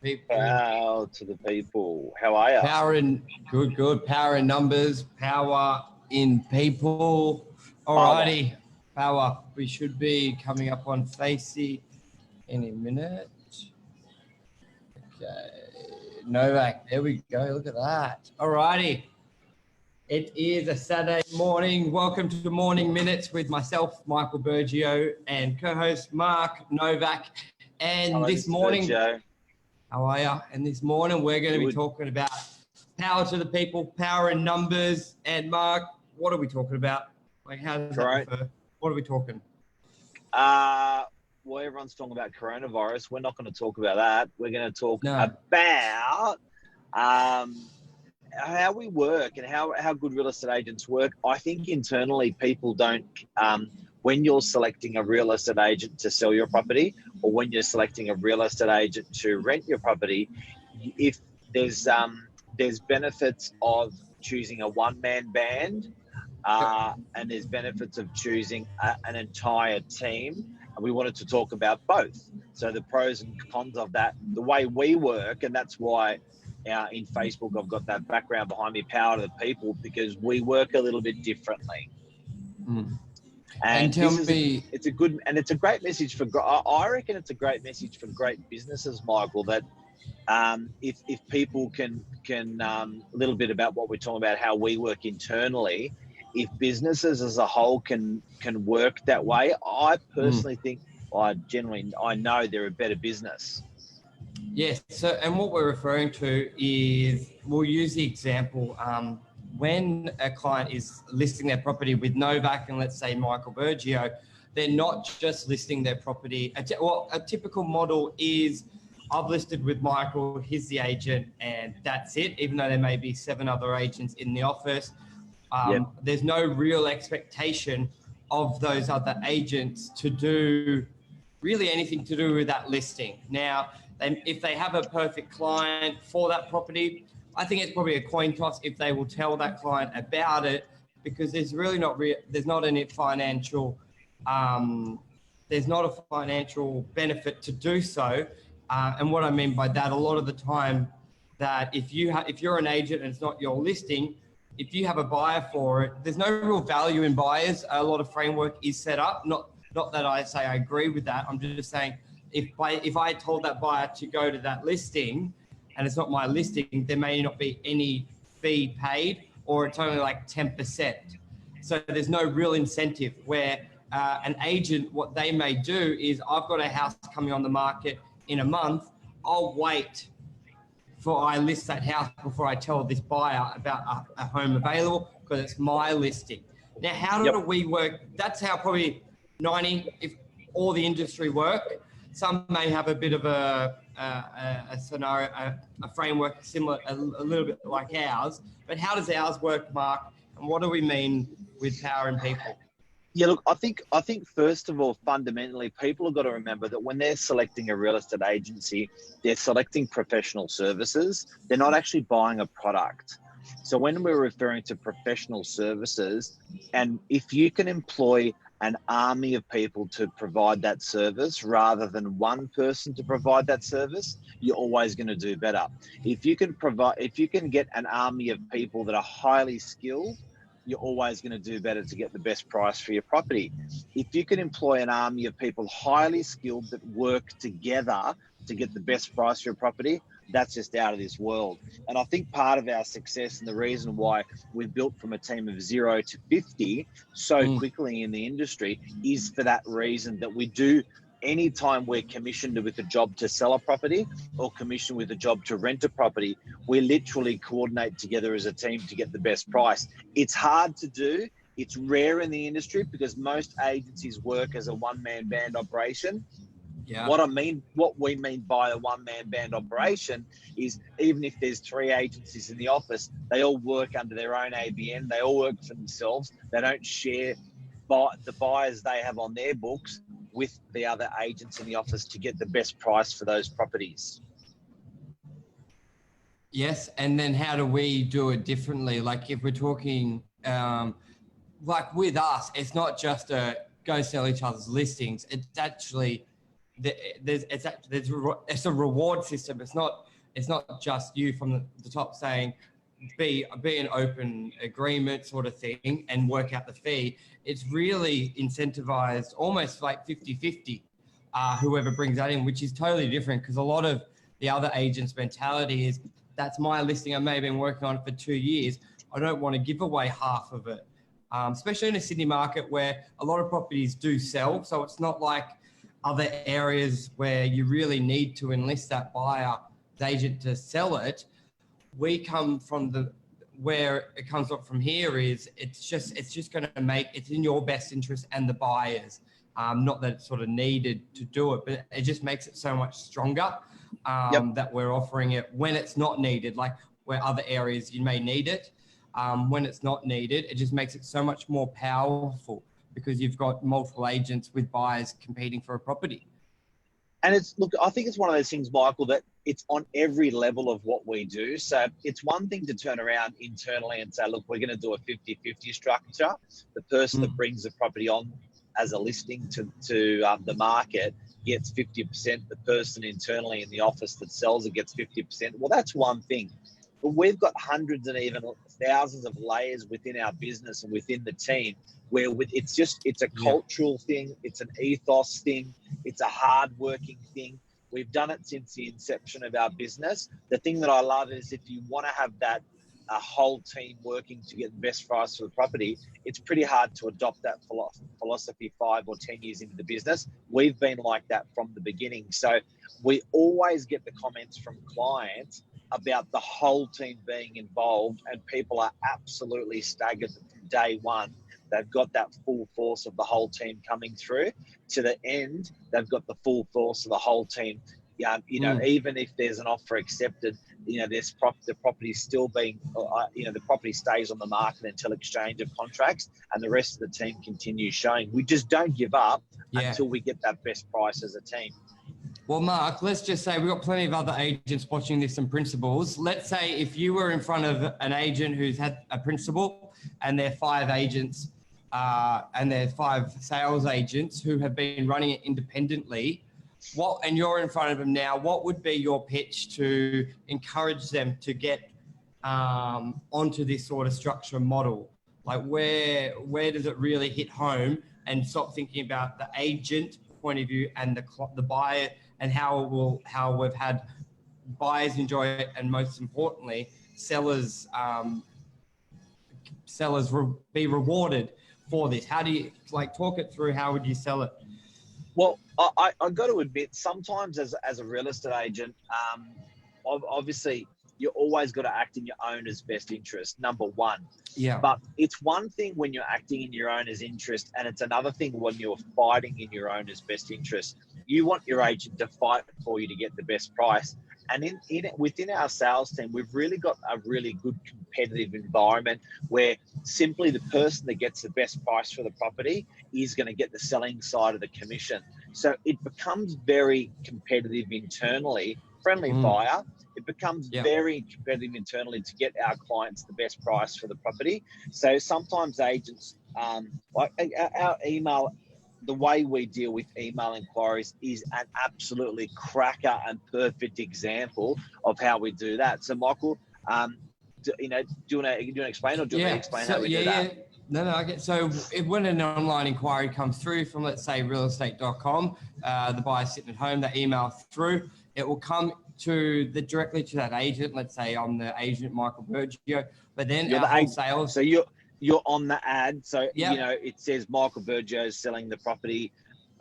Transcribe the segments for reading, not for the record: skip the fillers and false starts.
People, Power to the people. How are you? power in good. Power in numbers, power in people. Alrighty, power. We should be coming up on Facey any minute. Okay, Novak. There we go. Look at that. Alrighty. It is a Saturday morning. Welcome to Morning Minutes with myself, Michael Bergio, and co-host Mark Novak. And Hello, this Mr. morning, Bergio. how are you? And this morning, we're going to be talking about power to the people, power in numbers. And Mark, what are we talking about? Like, how does that refer? What are we talking? Well, everyone's talking about coronavirus. We're not going to talk about that. We're going to talk about how we work and how good real estate agents work. I think internally people don't, when you're selecting a real estate agent to sell your property or when you're selecting a real estate agent to rent your property, if there's benefits of choosing a one-man band and there's benefits of choosing an entire team. And we wanted to talk about both. So the pros and cons of that, the way we work, and that's why in Facebook, I've got that background behind me, power to the people, because we work a little bit differently. And tell me, it's a great message for. I reckon it's a great message for great businesses, Michael. That if people can a little bit about what we're talking about, how we work internally. If businesses as a whole can work that way, I personally think, I know they're a better business. Yes. So, and what we're referring to is, we'll use the example, when a client is listing their property with Novak and let's say Michael Bergio, they're not just listing their property. A typical model is, I've listed with Michael, he's the agent, and that's it, even though there may be 7 other agents in the office. There's no real expectation of those other agents to do really anything to do with that listing. Now, if they have a perfect client for that property, I think it's probably a coin toss if they will tell that client about it, because there's really there's not a financial benefit to do so. And what I mean by that, a lot of the time, that if you're an agent and it's not your listing, if you have a buyer for it, there's no real value in buyers. A lot of framework is set up. Not that I say I agree with that. I'm just saying, if I told that buyer to go to that listing and it's not my listing, there may not be any fee paid, or it's only like 10%. So there's no real incentive. Where an agent, what they may do is, I've got a house coming on the market in a month, I'll wait before I list that house before I tell this buyer about a home available, because it's my listing. Now, how do we work? That's how probably 90, if all the industry work. Some may have a bit of a scenario, a framework similar, a little bit like ours. But how does ours work, Mark? And what do we mean with power in people? Yeah, look, I think first of all, fundamentally, people have got to remember that when they're selecting a real estate agency, they're selecting professional services. They're not actually buying a product. So when we're referring to professional services, and if you can employ an army of people to provide that service rather than one person to provide that service, you're always going to do better. If you can get an army of people that are highly skilled, you're always going to do better to get the best price for your property. If you can employ an army of people highly skilled that work together to get the best price for your property, that's just out of this world. And I think part of our success and the reason why we've built from a team of 0 to 50 so quickly in the industry is for that reason, that we do. Anytime we're commissioned with a job to sell a property or commissioned with a job to rent a property, we literally coordinate together as a team to get the best price. It's hard to do. It's rare in the industry because most agencies work as a one-man band operation. Yeah. What we mean by a one-man band operation is, even if there's 3 agencies in the office, they all work under their own ABN. They all work for themselves. They don't share the buyers they have on their books with the other agents in the office to get the best price for those properties. Yes, and then how do we do it differently? Like, if we're talking, like with us, it's not just a go sell each other's listings. It's actually, it's a reward system. It's not just you from the top saying be an open agreement sort of thing and work out the fee. It's really incentivized almost like 50-50, whoever brings that in, which is totally different, because a lot of the other agents' mentality is, that's my listing, I may have been working on it for 2 years, I don't want to give away half of it. Especially in a Sydney market where a lot of properties do sell. So it's not like other areas where you really need to enlist that buyer, the agent, to sell it. We come from where it comes up from here is it's just going to make it's in your best interest and the buyers. Not that it's sort of needed to do it, but it just makes it so much stronger that we're offering it when it's not needed, like where other areas you may need it. When it's not needed, it just makes it so much more powerful because you've got multiple agents with buyers competing for a property. And I think it's one of those things, Michael, that it's on every level of what we do. So it's one thing to turn around internally and say, look, we're going to do a 50-50 structure. The person that brings the property on as a listing to the market gets 50%. The person internally in the office that sells it gets 50%. Well, that's one thing. But we've got hundreds and even thousands of layers within our business and within the team where it's a cultural thing. It's an ethos thing. It's a hard-working thing. We've done it since the inception of our business. The thing that I love is if you want to have that whole team working to get the best price for the property, it's pretty hard to adopt that philosophy 5 or 10 years into the business. We've been like that from the beginning. So we always get the comments from clients about the whole team being involved, and people are absolutely staggered from day one. They've got that full force of the whole team coming through to the end. They've got the full force of the whole team. Even if there's an offer accepted, the property still being, the property stays on the market until exchange of contracts, and the rest of the team continues showing. We just don't give up until we get that best price as a team. Well, Mark, let's just say we've got plenty of other agents watching this and principals. Let's say if you were in front of an agent who's had a principal and they're 5 agents and they're 5 sales agents who have been running it independently, and you're in front of them now, what would be your pitch to encourage them to get onto this sort of structure and model? Like where does it really hit home, and stop thinking about the agent point of view and the buyer, and how we've had buyers enjoy it, and most importantly, sellers be rewarded for this? How do you talk it through? How would you sell it? Well, I got to admit, sometimes as a real estate agent, obviously you always got to act in your owner's best interest, number one. Yeah. But it's one thing when you're acting in your owner's interest, and it's another thing when you're fighting in your owner's best interest. You want your agent to fight for you to get the best price. And within our sales team, we've really got a really good competitive environment where simply the person that gets the best price for the property is going to get the selling side of the commission. So it becomes very competitive internally, friendly fire. It becomes very competitive internally to get our clients the best price for the property. So sometimes agents, like our email, the way we deal with email inquiries is an absolutely cracker and perfect example of how we do that. So Michael, do you want to explain, or do you want me to explain how we do that? No, I get. So when an online inquiry comes through from, let's say, realestate.com, the buyer's sitting at home, they email through, it will come directly to that agent. Let's say I'm the agent, Michael Burgio, but then you're our whole sales. So you're on the ad. So, it says Michael Burgio is selling the property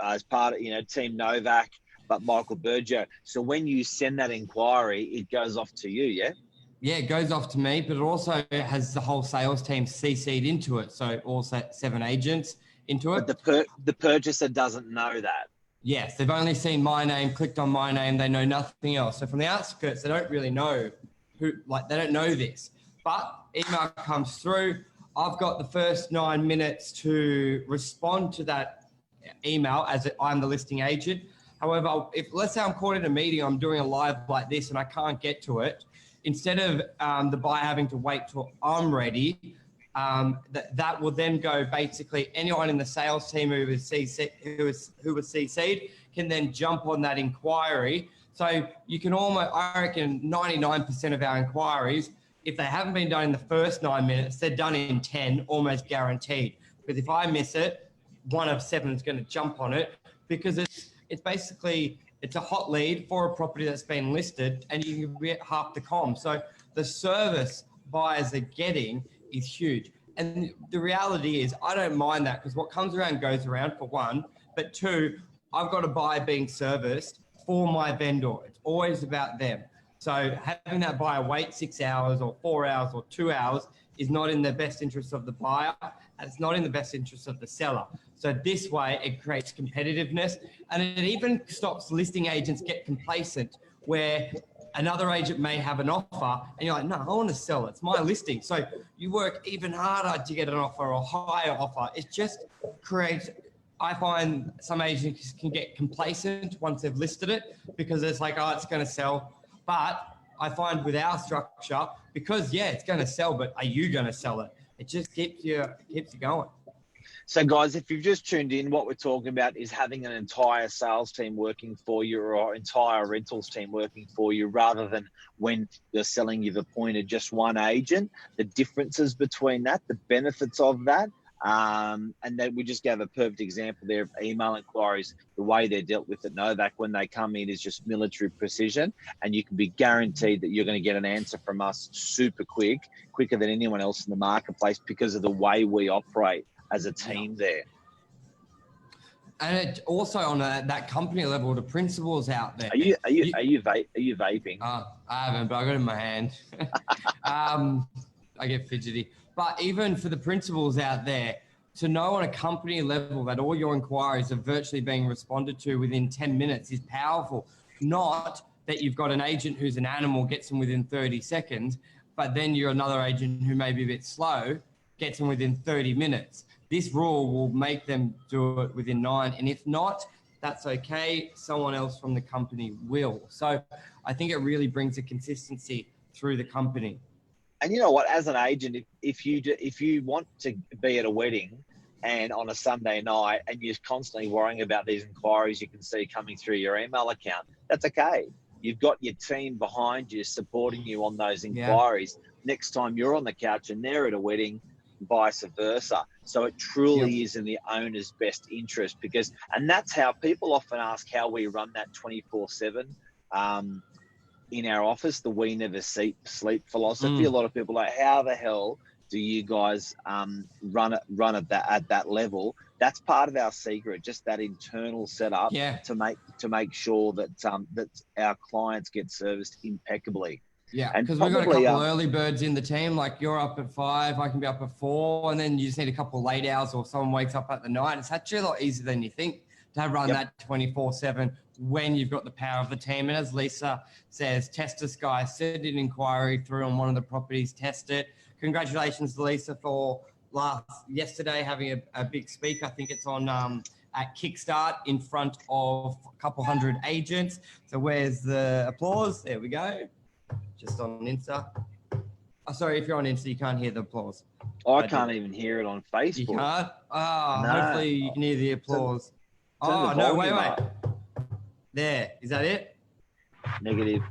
as part of, Team Novak, but Michael Burgio. So when you send that inquiry, it goes off to you, yeah? Yeah, it goes off to me, but it also has the whole sales team CC'd into it. So also 7 agents into it. But the purchaser doesn't know that. Yes, they've only seen my name, clicked on my name. They know nothing else. So from the outskirts, they don't really know they don't know this. But email comes through. I've got the first 9 minutes to respond to that email as I'm the listing agent. However, if let's say I'm caught in a meeting, I'm doing a live like this and I can't get to it, instead of the buyer having to wait till I'm ready, that will then go basically anyone in the sales team who was CC'd can then jump on that inquiry. So you can almost, I reckon 99% of our inquiries, if they haven't been done in the first 9 minutes, they're done in 10, almost guaranteed. Because if I miss it, 1 of 7 is going to jump on it, because it's basically, it's a hot lead for a property that's been listed, and you can get half the comm. So the service buyers are getting is huge. And the reality is, I don't mind that, because what comes around goes around, for one. But two, I've got a buyer being serviced for my vendor. It's always about them. So having that buyer wait 6 hours or 4 hours or 2 hours is not in the best interest of the buyer, and it's not in the best interest of the seller. So this way it creates competitiveness, and it even stops listing agents get complacent, where another agent may have an offer and you're like, no, I want to sell it. It's my listing. So you work even harder to get an offer or higher offer. It just creates, I find some agents can get complacent once they've listed it, because it's like, oh, it's going to sell. But I find with our structure, because it's going to sell, but are you going to sell it? It just keeps you going. So guys, if you've just tuned in, what we're talking about is having an entire sales team working for you, or entire rentals team working for you, rather than when you're selling, you've appointed just one agent. The differences between that, the benefits of that, and then we just gave a perfect example there of email inquiries. The way they're dealt with at Novak when they come in is just military precision, and you can be guaranteed that you're going to get an answer from us super quicker than anyone else in the marketplace, because of the way we operate as a team there. And it also, on that company level, the principals out there. Are you vaping? I haven't, but I got it in my hand. I get fidgety. But even for the principals out there, to know on a company level that all your inquiries are virtually being responded to within 10 minutes is powerful. Not that you've got an agent who's an animal, gets them within 30 seconds, but then you're another agent who may be a bit slow, gets them within 30 minutes. This rule will make them do it within 9. And if not, that's okay. Someone else from the company will. So I think it really brings a consistency through the company. And you know what, as an agent, if you want to be at a wedding and on a Sunday night, and you're constantly worrying about these inquiries you can see coming through your email account, that's okay. You've got your team behind you supporting you on those inquiries. Next time you're on the couch and they're at a wedding, vice versa. So it truly is in the owner's best interest, and that's how people often ask how we run that 24/7 in our office, the we never sleep philosophy. A lot of people are like, how the hell do you guys run at that level? That's part of our secret, just that internal setup to make sure that that our clients get serviced impeccably. Yeah, because we've got a couple early birds in the team. Like, you're up at 5, I can be up at 4, and then you just need a couple of late hours, or someone wakes up at the night. It's actually a lot easier than you think to run that 24/7 when you've got the power of the team. And as Lisa says, test us, guys. Send an inquiry through on one of the properties, test it. Congratulations to Lisa for yesterday having a big speak. I think it's on at Kickstart in front of a couple hundred agents. So where's the applause? There we go. Just on Insta. Oh, sorry, if you're on Insta, you can't hear the applause. I can't even hear it on Facebook. You can't? Oh, no. Hopefully you can hear the applause. No, wait. There. Is that it? Negative.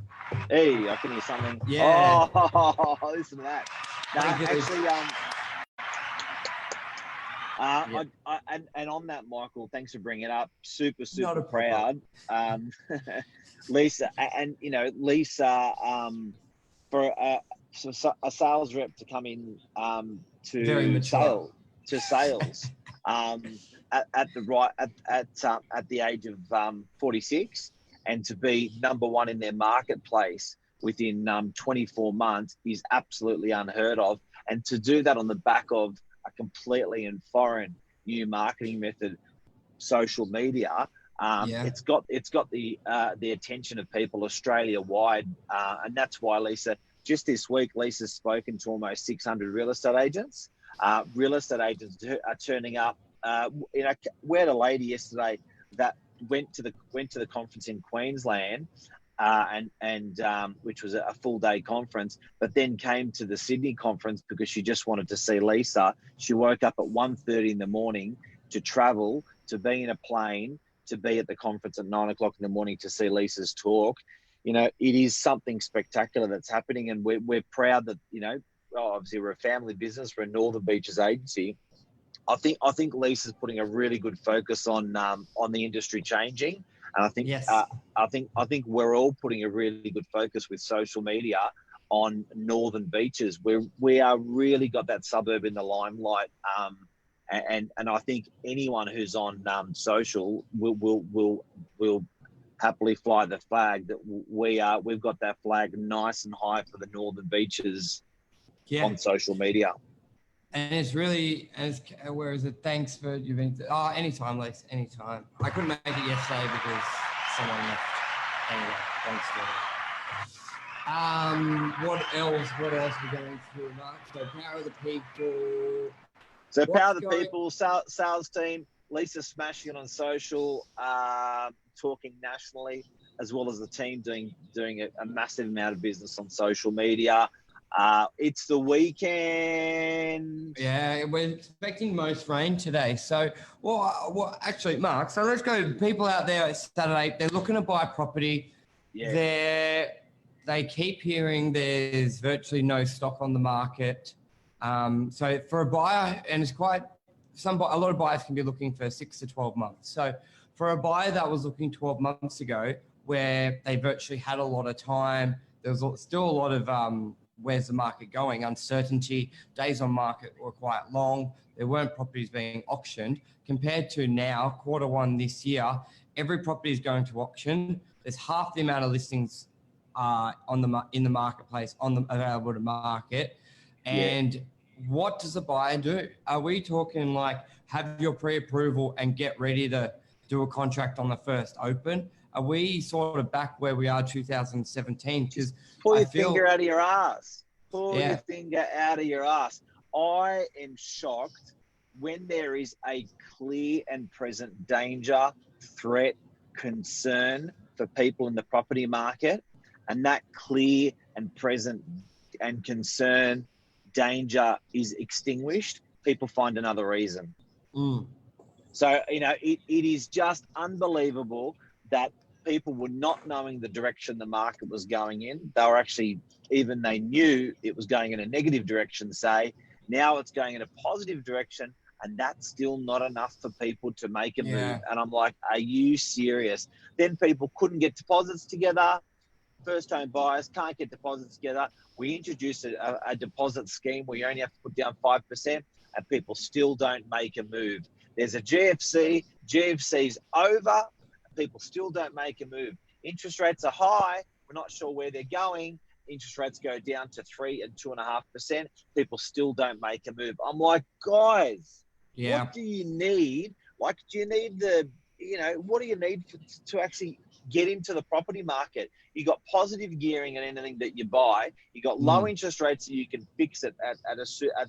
Hey, I can hear something. Yeah. Oh, listen to that. And on that, Michael, thanks for bringing it up. Super proud. Lisa, and Lisa, for a sales rep to come in to sales at the age of 46, and to be number one in their marketplace within 24 months is absolutely unheard of. And to do that on the back of a completely and foreign new marketing method, social media, it's got the attention of people Australia wide, and that's why Lisa, just this week, Lisa's spoken to almost 600 real estate agents. Real estate agents are turning up. We had a lady yesterday that went to the conference in Queensland, and which was a full day conference, but then came to the Sydney conference because she just wanted to see Lisa. She woke up at 1:30 in the morning to travel, to be in a plane, to be at the conference at 9 o'clock in the morning to see Lisa's talk. You know, it is something spectacular that's happening, and we're proud that, you know, obviously we're a family business, we're a Northern Beaches agency. I think Lisa's putting a really good focus on the industry changing, and I think Yes. I think we're all putting a really good focus with social media on Northern Beaches. We are really got that suburb in the limelight, and I think anyone who's on social will happily fly the flag that we've got that flag nice and high for the Northern Beaches on social media. And it's really, where is it? Thanks for you've been. Oh, anytime, Lex. Anytime. I couldn't make it yesterday because someone left. Anyway, thanks for What else? What else are we going through, Mark? So Power of the People. So Power of the People, sales team, Lisa smashing it on social, talking nationally, as well as the team doing a massive amount of business on social media. It's the weekend. Yeah, we're expecting most rain today. So, well, actually, Mark, so let's go. People out there Saturday, they're looking to buy property. Yeah. They keep hearing there's virtually no stock on the market. So for a buyer, and it's quite, a lot of buyers can be looking for 6 to 12 months. So for a buyer that was looking 12 months ago, where they virtually had a lot of time, there was still a lot of, where's the market going? Uncertainty, days on market were quite long. There weren't properties being auctioned. Compared to now, Q1 this year, every property is going to auction. There's half the amount of listings in the marketplace available to market. And what does a buyer do? Are we talking like have your pre-approval and get ready to do a contract on the first open? Are we sort of back where we are 2017? Because pull your finger out of your ass. Pull your finger out of your ass. I am shocked when there is a clear and present danger, threat, concern for people in the property market, and that clear and present and concern danger is extinguished, people find another reason. So, you know, it is just unbelievable that people were not knowing the direction the market was going in. They were actually, even they knew it was going in a negative direction, say, now it's going in a positive direction, and that's still not enough for people to make a move. And I'm like, are you serious? Then people couldn't get deposits together. First home buyers can't get deposits together. We introduced a deposit scheme where you only have to put down 5%, and people still don't make a move. There's a GFC's over, people still don't make a move. Interest rates are high, we're not sure where they're going. Interest rates go down to 3 and 2.5%, people still don't make a move. I'm like, guys, what do you need? Like, do you need what do you need to actually get into the property market? You got positive gearing in anything that you buy. You got low interest rates, so you can fix it at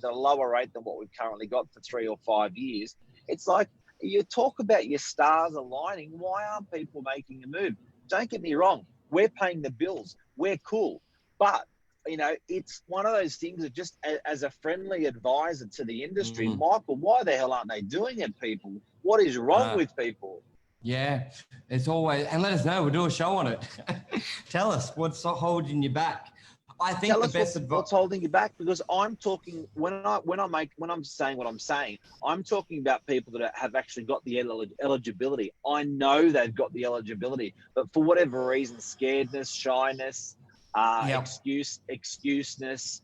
a lower rate than what we've currently got for 3 or 5 years. It's like, you talk about your stars aligning. Why aren't people making a move? Don't get me wrong. We're paying the bills. We're cool. But, you know, it's one of those things that just as a friendly advisor to the industry, Michael, why the hell aren't they doing it, people? What is wrong with people? Yeah, it's always, and let us know. We'll do a show on it. Tell us what's holding you back. I think Tell the us best what's holding you back, because I'm talking when I'm saying what I'm saying, I'm talking about people that have actually got the eligibility. I know they've got the eligibility, but for whatever reason, scaredness, shyness, excuseness,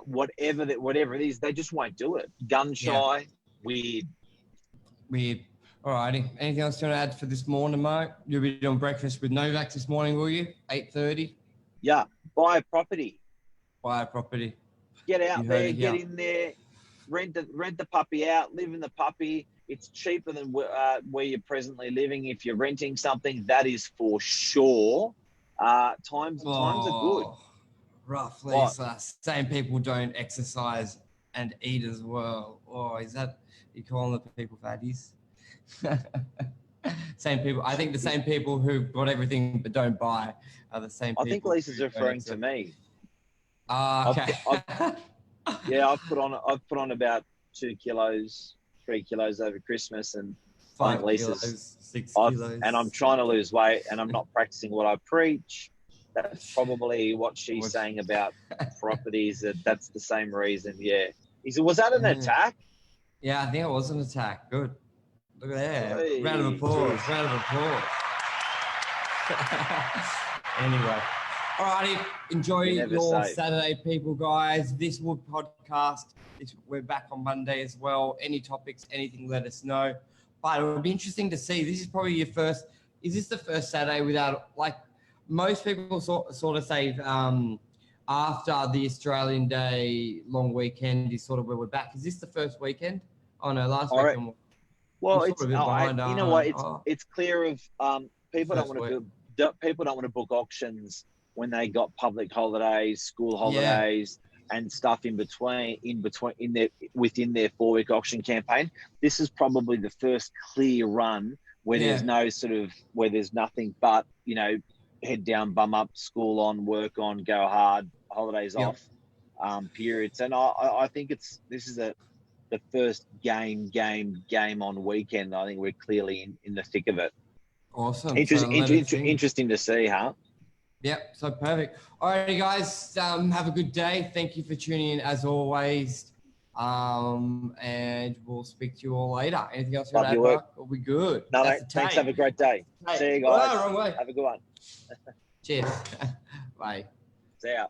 whatever it is, they just won't do it. Gun shy, weird. All righty. Anything else you want to add for this morning, Mark? You'll be doing breakfast with Novak this morning, will you? 8:30. Yeah. Buy a property. Get out there, get in there, rent the puppy out, live in the puppy. It's cheaper than where you're presently living. If you're renting something, that is for sure. Times are good. Rough, Lisa. Same people don't exercise and eat as well. Oh, is that you calling the people fatties? Same people. I think the same people who got everything but don't buy are the same people. I think Lisa's referring to me. Okay. I've put on about 2 kilos, 3 kilos over Christmas, and 5 Lisa's kilos, 6 I've, kilos. and I'm trying to lose weight, and I'm not practicing what I preach. That's probably what she's saying about properties. That's the same reason. Yeah. He said, was that an attack? Yeah, I think it was an attack. Good. Look at that. Hey, round of applause. geez. Round of applause. Anyway. Alrighty. Enjoy You're never your safe. Saturday, people, guys. This Wood podcast. We're back on Monday as well. Any topics, anything, let us know. But it would be interesting to see. This is probably your first. Is this the first Saturday without, like, most people sort of say after the Australian Day long weekend is sort of where we're back. Is this the first weekend? Oh no, last weekend. Well, I'm it's sort of a bit behind, you know what? It's clear of people don't First want to people don't want to book auctions when they got public holidays, school holidays, and stuff within their 4-week auction campaign. This is probably the first clear run where there's no where there's nothing but, you know, head down, bum up, school on, work on, go hard, holidays off periods. And I think this is the first game on weekend. I think we're clearly in the thick of it. Awesome. Interesting to see, huh? Yep. So perfect. All righty, guys. Have a good day. Thank you for tuning in as always. And we'll speak to you all later. Anything else you want to add, Mark? We'll be good. No, thanks. Have a great day. See you guys. Oh, wrong way. Have a good one. Cheers. Bye. See ya.